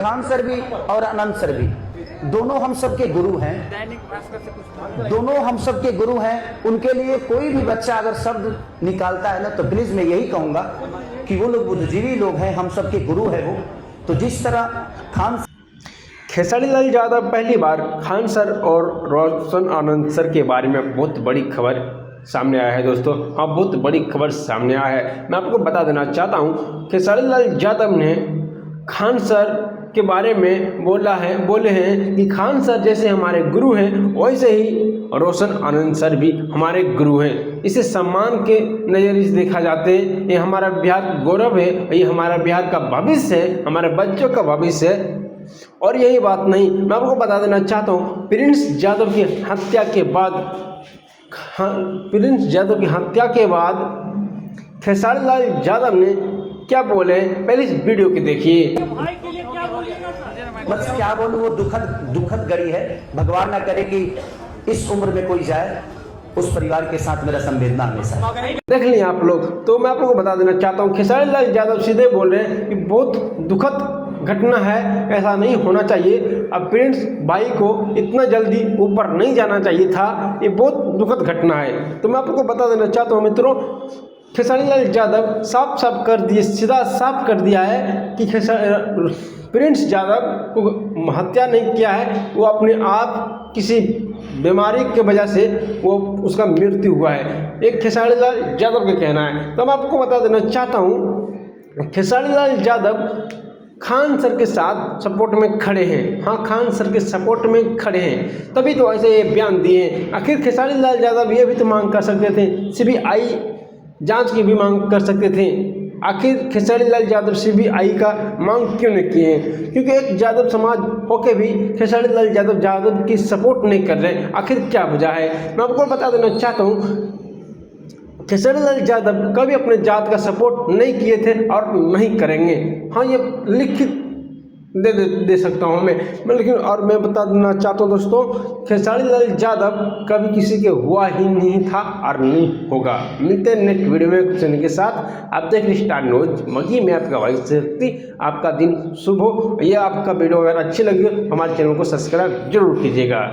Khan sir भी और अनंत sir भी दोनों हम सबके गुरु हैं। दोनों हम सबके गुरु हैं। उनके लिए कोई भी बच्चा अगर शब्द निकालता है ना, तो प्लीज मैं यही कहूंगा कि वो लोग बुद्धिजीवी लोग हैं, हम सबके गुरु है वो। तो जिस तरह खान खेसारी लाल यादव पहली बार खान सर और रोशन आनंद सर के बारे में बहुत बड़ी खबर सामने आया है दोस्तों। हाँ, बहुत बड़ी खबर सामने आया है। मैं आपको बता देना चाहता हूँ, खेसारी लाल यादव ने खान सर के बारे में बोले हैं कि खान सर जैसे हमारे गुरु हैं, वैसे ही रोशन आनंद सर भी हमारे गुरु हैं। इसे सम्मान के नज़रिए से देखा जाते हैं। ये हमारा बिहार का गौरव है, ये हमारा बिहार का भविष्य है, हमारे बच्चों का भविष्य है। और यही बात नहीं, मैं आपको बता देना चाहता हूँ, प्रिंस यादव की हत्या के बाद खेसारी लाल यादव ने क्या बोले, पहले इस वीडियो को देखिए। बस क्या बोलूं, वो दुखद घड़ी है। भगवान ना करे कि इस उम्र में कोई जाए, उस परिवार के साथ मेरा संवेदना हमेशा। देख लिया आप लोग। तो मैं आप लोगों को बता देना चाहता हूँ, खेसारी लाल यादव सीधे बोल रहे हैं कि बहुत दुखद घटना है, ऐसा नहीं होना चाहिए। अब प्रिंस भाई को इतना जल्दी ऊपर नहीं जाना चाहिए था, ये बहुत दुखद घटना है। तो मैं आपको बता देना चाहता हूँ मित्रों, खेसारी लाल यादव सीधा साफ कर दिया है कि प्रिंस यादव को हत्या नहीं किया है, वो अपने आप किसी बीमारी की वजह से वो उसका मृत्यु हुआ है। एक खेसारी लाल यादव का कहना है। तो मैं आपको बता देना चाहता हूँ, खेसारी लाल यादव खान सर के साथ सपोर्ट में खड़े हैं। हाँ, खान सर के सपोर्ट में खड़े हैं, तभी तो ऐसे ये बयान दिए हैं। आखिर खेसारी लाल यादव ये भी तो मांग कर सकते थे, सीबीआई जांच की भी मांग कर सकते थे। आखिर खेसारी लाल यादव सीबीआई का मांग क्यों नहीं किए हैं? क्योंकि एक यादव समाज होके भी खेसारी लाल यादव की सपोर्ट नहीं कर रहे। आखिर क्या वजह है? मैं आपको बता देना चाहता हूँ, खेसारी लाल यादव कभी अपने जात का सपोर्ट नहीं किए थे और नहीं करेंगे। हाँ, ये लिखित दे सकता हूँ मैं, लेकिन और मैं बता देना चाहता हूँ दोस्तों, खेसारी लाल यादव कभी किसी के हुआ ही नहीं था और नहीं होगा। मिलते हैं नेक्स्ट वीडियो में कुछ के साथ। आप देख रहे स्टार न्यूज मगी में आपका भाई शक्ति। आपका दिन शुभ हो। ये आपका वीडियो अगर अच्छी लगी हमारे चैनल को सब्सक्राइब जरूर कीजिएगा।